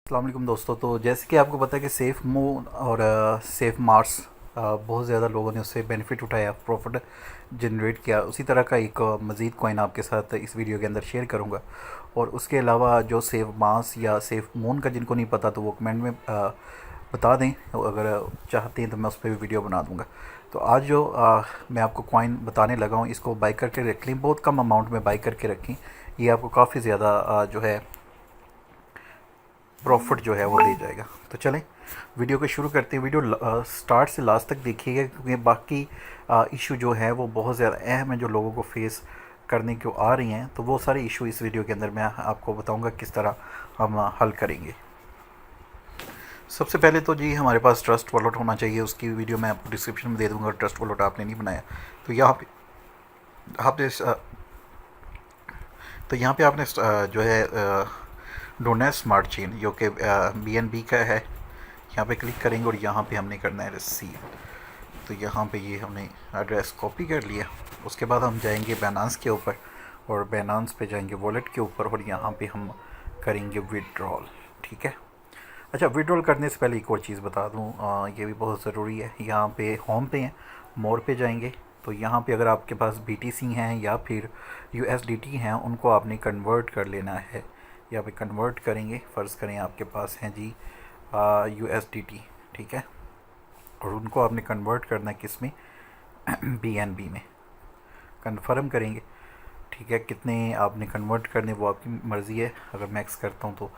अस्सलाम वालेकुम दोस्तों। तो जैसे कि आपको पता है कि सेफ़ मून और सेफ़ मार्स बहुत ज़्यादा लोगों ने उससे बेनिफिट उठाया, प्रॉफिट जनरेट किया। उसी तरह का एक मज़ीद कॉइन आपके साथ इस वीडियो के अंदर शेयर करूंगा। और उसके अलावा जो सेफ़ मार्स या सेफ़ मून का जिनको नहीं पता तो वो कमेंट में बता दें, अगर चाहते हैं तो मैं उस पर भी वीडियो बना दूंगा। तो आज जो मैं आपको कॉइन बताने लगा हूँ, इसको बाई करके रख लें, बहुत कम अमाउंट में बाई करके रखें। ये आपको काफ़ी ज़्यादा जो है प्रॉफिट जो है वो दे जाएगा। तो चलें वीडियो को शुरू करते हैं। वीडियो स्टार्ट से लास्ट तक देखिएगा, क्योंकि बाकी इशू जो है वो बहुत ज़्यादा अहम है जो लोगों को फेस करने को आ रही हैं। तो वो सारे इशू इस वीडियो के अंदर मैं आपको बताऊंगा किस तरह हम हल करेंगे। सबसे पहले तो जी हमारे पास ट्रस्ट वॉलेट होना चाहिए। उसकी वीडियो मैं आपको डिस्क्रिप्शन में दे दूंगा। ट्रस्ट वॉलेट आपने नहीं बनाया तो यहाँ पे आपने आपने जो है ढूंढना है स्मार्ट चेन, जो कि BNB का है। यहाँ पे क्लिक करेंगे और यहाँ पे हमने करना है रिसीव। तो यहाँ पे ये हमने एड्रेस कॉपी कर लिया। उसके बाद हम जाएंगे बैनांस के ऊपर और बैनांस पे जाएंगे वॉलेट के ऊपर और यहाँ पे हम करेंगे विड्रॉल। ठीक है। अच्छा, विड्रॉल करने से पहले एक और चीज़ बता दूँ, ये भी बहुत ज़रूरी है। यहाँ पे होम पे हैं, मोर पे जाएंगे तो यहाँ पे अगर आपके पास BTC हैं या फिर USDT हैं, उनको आपने कन्वर्ट कर लेना है। यहाँ पे कन्वर्ट करेंगे। फ़र्ज़ करें आपके पास हैं जी USDT, ठीक है, और उनको आपने कन्वर्ट करना है किस में, BNB में। कन्फर्म करेंगे। ठीक है, कितने आपने कन्वर्ट करने वो आपकी मर्ज़ी है। अगर मैक्स करता हूँ तो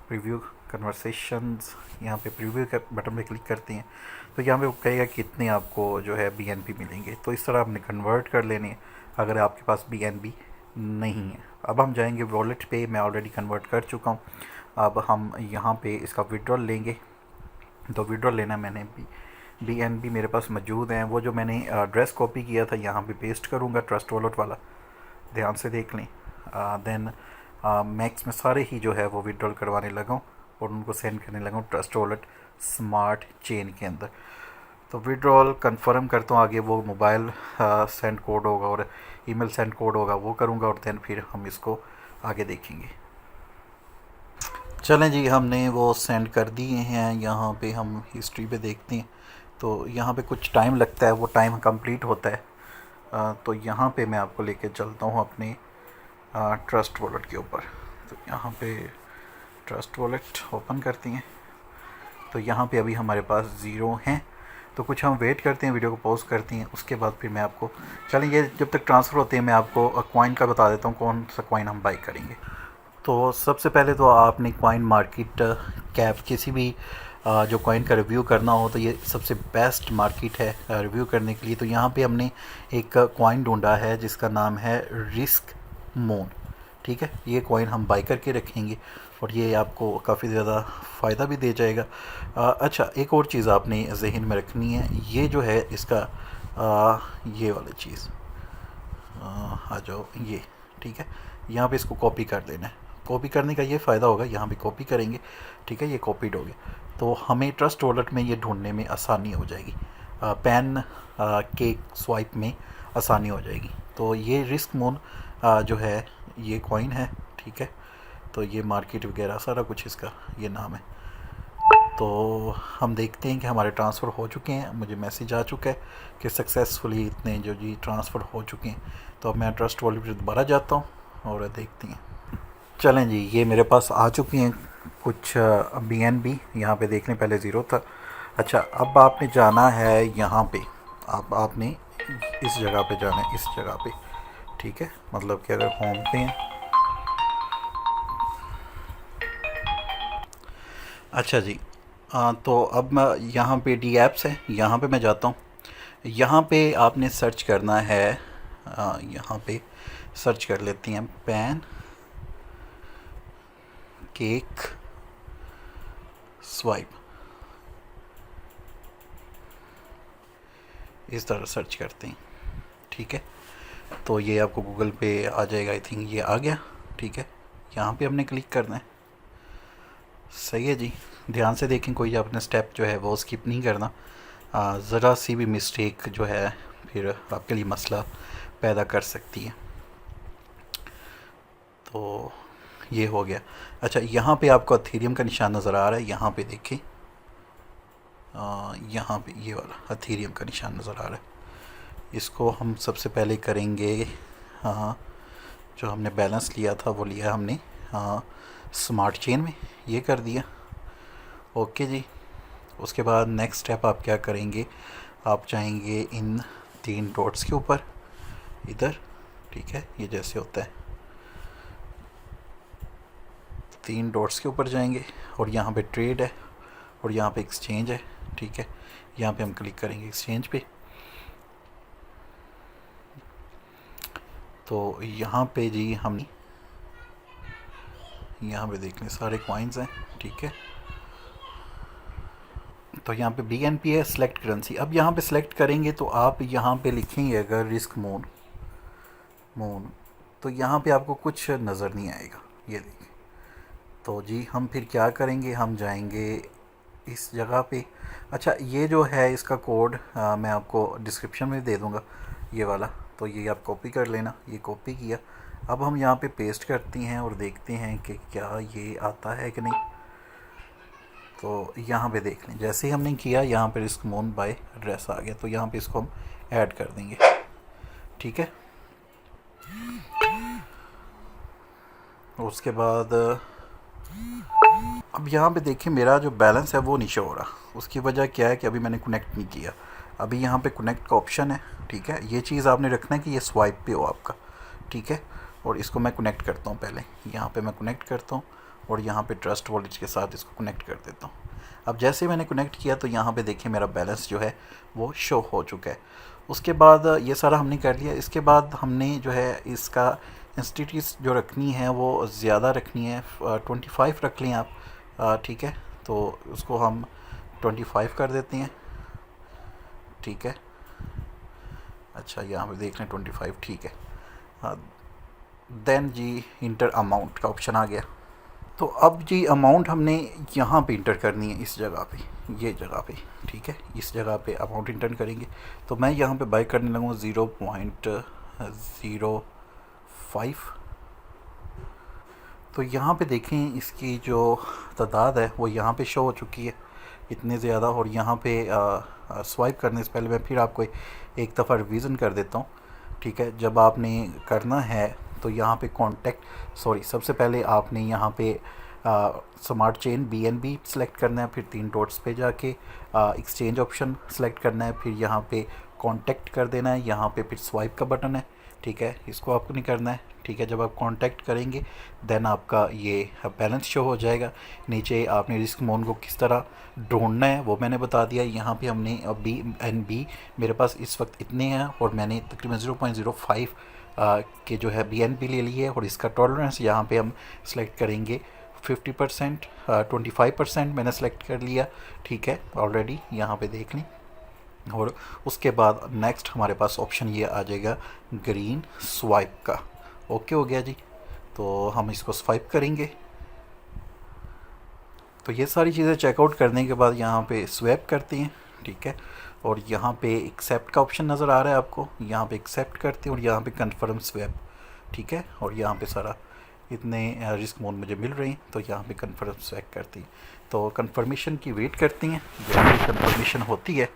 प्रीव्यू कन्वर्सेशंस, यहाँ पे प्रीव्यू का बटन पे क्लिक करते हैं तो यहाँ पे वो कहेगा कितने आपको जो है BNB मिलेंगे। तो इस तरह आपने कन्वर्ट कर लेने हैं अगर आपके पास BNB नहीं है। अब हम जाएंगे वॉलेट पे। मैं ऑलरेडी कन्वर्ट कर चुका हूँ। अब हम यहाँ पे इसका विड्रॉल लेंगे। तो विड्रॉल लेना मैंने BNB मेरे पास मौजूद हैं। वो जो मैंने एड्रेस कॉपी किया था यहाँ पे पेस्ट करूँगा, ट्रस्ट वॉलेट वाला, ध्यान से देख लें। देन मैक्स में सारे ही जो है वो विड्रॉल करवाने लगा हूँ और उनको सेंड करने लगा हूँ ट्रस्ट वॉलेट स्मार्ट चेन के अंदर। तो विड्रॉल कंफर्म करता हूँ। आगे वो मोबाइल सेंड कोड होगा और ईमेल सेंड कोड होगा, वो करूँगा और देन फिर हम इसको आगे देखेंगे। चलें जी, हमने वो सेंड कर दिए हैं। यहाँ पे हम हिस्ट्री पे देखते हैं तो यहाँ पे कुछ टाइम लगता है, वो टाइम कंप्लीट होता है। तो यहाँ पे मैं आपको लेके चलता हूँ अपने ट्रस्ट वॉलेट के ऊपर। तो यहाँ पे ट्रस्ट वॉलेट ओपन करती हैं तो यहाँ पे अभी हमारे पास ज़ीरो हैं। तो कुछ हम वेट करते हैं, वीडियो को पॉज करती हैं, उसके बाद फिर मैं आपको, चलें ये जब तक ट्रांसफ़र होते हैं मैं आपको कॉइन का बता देता हूँ कौन सा कॉइन हम बाई करेंगे। तो सबसे पहले तो आपने कॉइन मार्केट कैप, किसी भी जो कॉइन का रिव्यू करना हो तो ये सबसे बेस्ट मार्केट है रिव्यू करने के लिए। तो यहाँ पे हमने एक कॉइन ढूंढा है जिसका नाम है रिस्क मून। ठीक है, ये कॉइन हम बाई करके रखेंगे और ये आपको काफ़ी ज़्यादा फ़ायदा भी दे जाएगा। अच्छा, एक और चीज़ आपने जहन में रखनी है, ये जो है इसका ये वाली चीज़ आ जाओ ये, ठीक है, यहाँ पे इसको कॉपी कर देना है। कॉपी करने का ये फ़ायदा होगा, यहाँ भी कॉपी करेंगे, ठीक है, ये कॉपीड हो गया। तो हमें ट्रस्ट वॉलेट में ये ढूंढने में आसानी हो जाएगी, पेन के स्वाइप में आसानी हो जाएगी। तो ये रिस्क मून जो है ये कॉइन है, ठीक है। तो ये मार्केट वगैरह सारा कुछ इसका ये नाम है। तो हम देखते हैं कि हमारे ट्रांसफ़र हो चुके हैं। मुझे मैसेज आ चुका है कि सक्सेसफुली इतने जो जी ट्रांसफ़र हो चुके हैं। तो अब मैं ट्रस्ट वॉलेट पर दोबारा जाता हूँ और देखते हैं। चलें जी, ये मेरे पास आ चुकी हैं कुछ BNB। यहाँ पे देख लें, पहले ज़ीरो था। अच्छा, अब आपने जाना है यहाँ पे, अब आपने इस जगह पे जाना है, इस जगह पे, ठीक है। मतलब कि अगर होम पे हैं, अच्छा जी, तो अब मैं यहाँ पे डी ऐप्स है, यहाँ पे मैं जाता हूँ। यहाँ पे आपने सर्च करना है, यहाँ पे सर्च कर लेती हैं पैन केक स्वाइप, इस तरह सर्च करते हैं, ठीक है। तो ये आपको गूगल पे आ जाएगा, आई थिंक ये आ गया, ठीक है। यहाँ पे हमने क्लिक करना है, सही है जी। ध्यान से देखें, कोई आपने स्टेप जो है वो स्किप नहीं करना। ज़रा सी भी मिस्टेक जो है फिर आपके लिए मसला पैदा कर सकती है। तो ये हो गया। अच्छा, यहाँ पे आपको अथीरियम का निशान नज़र आ रहा है, यहाँ पे देखें, यहाँ पे ये वाला अथीरियम का निशान नज़र आ रहा है। इसको हम सबसे पहले करेंगे, हाँ, जो हमने बैलेंस लिया था वो लिया हमने, हाँ, स्मार्ट चेन में, ये कर दिया। ओके जी। उसके बाद नेक्स्ट स्टेप आप क्या करेंगे, आप जाएंगे इन 3 डॉट्स के ऊपर इधर, ठीक है, ये जैसे होता है, 3 डॉट्स के ऊपर जाएंगे और यहाँ पे ट्रेड है और यहाँ पे एक्सचेंज है, ठीक है। यहाँ पे हम क्लिक करेंगे एक्सचेंज पे। तो यहाँ पे जी हम यहाँ पे देख लें सारे कॉइन्स हैं, ठीक है। तो यहाँ पे BNP है, सेलेक्ट करेंसी। अब यहाँ पे सेलेक्ट करेंगे तो आप यहाँ पे लिखेंगे अगर रिस्क मून, तो यहाँ पे आपको कुछ नज़र नहीं आएगा, ये देखिए। तो जी हम फिर क्या करेंगे, हम जाएंगे इस जगह पे। अच्छा, ये जो है इसका कोड मैं आपको डिस्क्रिप्शन में दे दूँगा, ये वाला, तो ये आप कॉपी कर लेना। ये कॉपी किया, अब हम यहाँ पे पेस्ट करते हैं और देखते हैं कि क्या ये आता है कि नहीं। तो यहाँ पे देख लें, जैसे ही हमने किया यहाँ पे रिस्क मून बाय एड्रेस आ गया, तो यहाँ पे इसको हम ऐड कर देंगे, ठीक है। उसके बाद अब यहाँ पे देखिए मेरा जो बैलेंस है वो नहीं शो हो रहा। उसकी वजह क्या है कि अभी मैंने कनेक्ट नहीं किया। अभी यहाँ पे कनेक्ट का ऑप्शन है, ठीक है। ये चीज़ आपने रखना है कि ये स्वाइप पे हो आपका, ठीक है। और इसको मैं कनेक्ट करता हूँ, पहले यहाँ पे मैं कनेक्ट करता हूँ और यहाँ पे ट्रस्ट वॉलेट के साथ इसको कनेक्ट कर देता हूँ। अब जैसे मैंने कनेक्ट किया तो यहाँ पे देखिए मेरा बैलेंस जो है वो शो हो चुका है। उसके बाद ये सारा हमने कर लिया। इसके बाद हमने जो है इसका इंस्टीट्यूट जो रखनी है वो ज़्यादा रखनी है, 25 रख लें आप, ठीक है। तो उसको हम 25 कर देते हैं, ठीक है। अच्छा, यहाँ पे देख लें 25, ठीक है। हाँ, देन जी इंटर अमाउंट का ऑप्शन आ गया। तो अब जी अमाउंट हमने यहाँ पे इंटर करनी है, इस जगह पे, ये जगह पे, ठीक है। इस जगह पे अमाउंट इंटर करेंगे। तो मैं यहाँ पे बाई करने लगूँगा 0.05। तो यहाँ पे देखें इसकी जो तादाद है वो यहाँ पे शो हो चुकी है, इतने ज़्यादा। और यहाँ पे स्वाइप करने से पहले मैं फिर आपको एक दफ़ा रिवीजन कर देता हूँ, ठीक है। जब आपने करना है तो यहाँ पे सबसे पहले आपने यहाँ पे स्मार्ट चेन BNB सेलेक्ट करना है, फिर 3 डॉट्स पे जाके एक्सचेंज ऑप्शन सेलेक्ट करना है, फिर यहाँ पे कांटेक्ट कर देना है, यहाँ पे फिर स्वाइप का बटन है, ठीक है। इसको आपको नहीं करना है, ठीक है। जब आप कांटेक्ट करेंगे देन आपका ये बैलेंस शो हो जाएगा। नीचे आपने रिस्क मून को किस तरह ढूंढना है वो मैंने बता दिया। यहाँ पे हमने BNB मेरे पास इस वक्त इतने हैं और मैंने तकरीबन 0.05 के जो है BNB ले ली है। और इसका टॉलरेंस यहाँ पे हम सेलेक्ट करेंगे 50%, 25% मैंने सेलेक्ट कर लिया, ठीक है, ऑलरेडी यहाँ पे देख लें। और उसके बाद नेक्स्ट हमारे पास ऑप्शन ये आ जाएगा ग्रीन स्वाइप का। ओके हो गया जी। तो हम इसको स्वाइप करेंगे। तो ये सारी चीज़ें चेकआउट करने के बाद यहाँ पे स्वैप करते हैं, ठीक है। और यहाँ पे एक्सेप्ट का ऑप्शन नज़र आ रहा है आपको, यहाँ पे एक्सेप्ट करते हैं और यहाँ पे कंफर्म स्वैप, ठीक है। और यहाँ पे सारा इतने रिस्क मून मुझे मिल रहे हैं, तो यहाँ पे कंफर्म स्वैप करती हैं। तो कंफर्मेशन की वेट करती हैं, जब कंफर्मेशन होती है।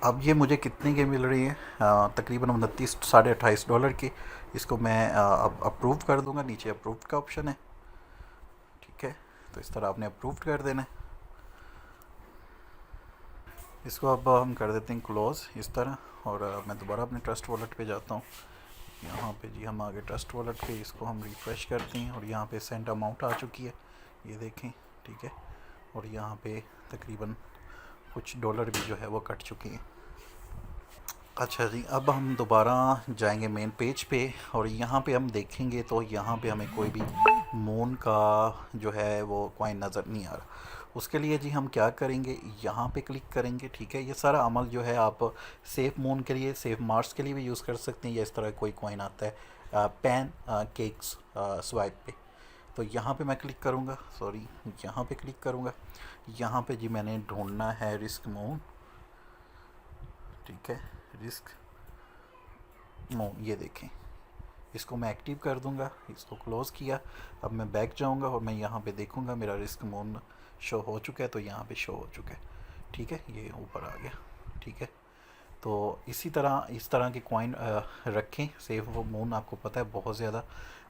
अब ये मुझे कितने के मिल रही है, तकरीबन 29.28 की। इसको मैं अब अप्रूव कर दूंगा। नीचे अप्रूव का ऑप्शन है, ठीक है। तो इस तरह आपने अप्रूव कर देना है। इसको अब हम कर देते हैं क्लोज़ इस तरह। और मैं दोबारा अपने ट्रस्ट वॉलेट पे जाता हूँ। यहाँ पे जी हम आगे ट्रस्ट वॉलेट पे, इसको हम रिफ़्रेश करते हैं और यहाँ पे सेंड अमाउंट आ चुकी है, ये देखें, ठीक है। और यहाँ पे तकरीबन कुछ डॉलर भी जो है वो कट चुके हैं। अच्छा जी, अब हम दोबारा जाएंगे मेन पेज पे और यहाँ पे हम देखेंगे तो यहाँ पे हमें कोई भी मून का जो है वो कॉइन नज़र नहीं आ रहा। उसके लिए जी हम क्या करेंगे, यहाँ पे क्लिक करेंगे, ठीक है। ये सारा अमल जो है आप सेफ मून के लिए, सेफ मार्स के लिए भी यूज़ कर सकते हैं, या इस तरह कोई कॉइन आता है पैन केक्स स्वाइप पे। तो यहाँ पे मैं क्लिक करूँगा, यहाँ पे क्लिक करूँगा। यहाँ पे जी मैंने ढूंढना है रिस्क मून, ठीक है, रिस्क मून, ये देखें इसको मैं एक्टिव कर दूंगा, इसको क्लोज़ किया। अब मैं बैक जाऊंगा और मैं यहाँ पे देखूंगा मेरा रिस्क मून शो हो चुका है, तो यहाँ पे शो हो चुका है। ठीक है, ये ऊपर आ गया। ठीक है, तो इस तरह के कॉइन रखें। सेफ वो मून आपको पता है बहुत ज़्यादा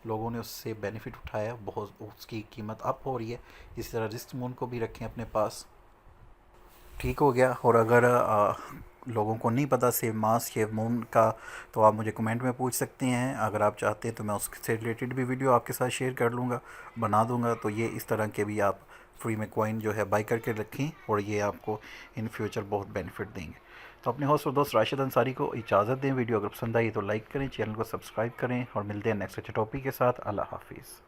लोगों ने उससे बेनिफिट उठाया, बहुत उसकी कीमत अप हो रही है। इसी तरह रिस्क मून को भी रखें अपने पास। ठीक हो गया। और अगर लोगों को नहीं पता सेव मास सेव मून का, तो आप मुझे कमेंट में पूछ सकते हैं। अगर आप चाहते हैं तो मैं उससे रिलेटेड भी वीडियो आपके साथ शेयर कर लूँगा, बना दूँगा। तो ये इस तरह के भी आप फ्री में कॉइन जो है बाई करके रखें, और ये आपको इन फ्यूचर बहुत बेनिफिट देंगे। तो अपने होस्ट और दोस्त राशिद अंसारी को इजाज़त दें। वीडियो अगर पसंद आई तो लाइक करें, चैनल को सब्सक्राइब करें, और मिलते हैं नेक्स्ट अच्छे टॉपिक के साथ। अल्लाह हाफिज़।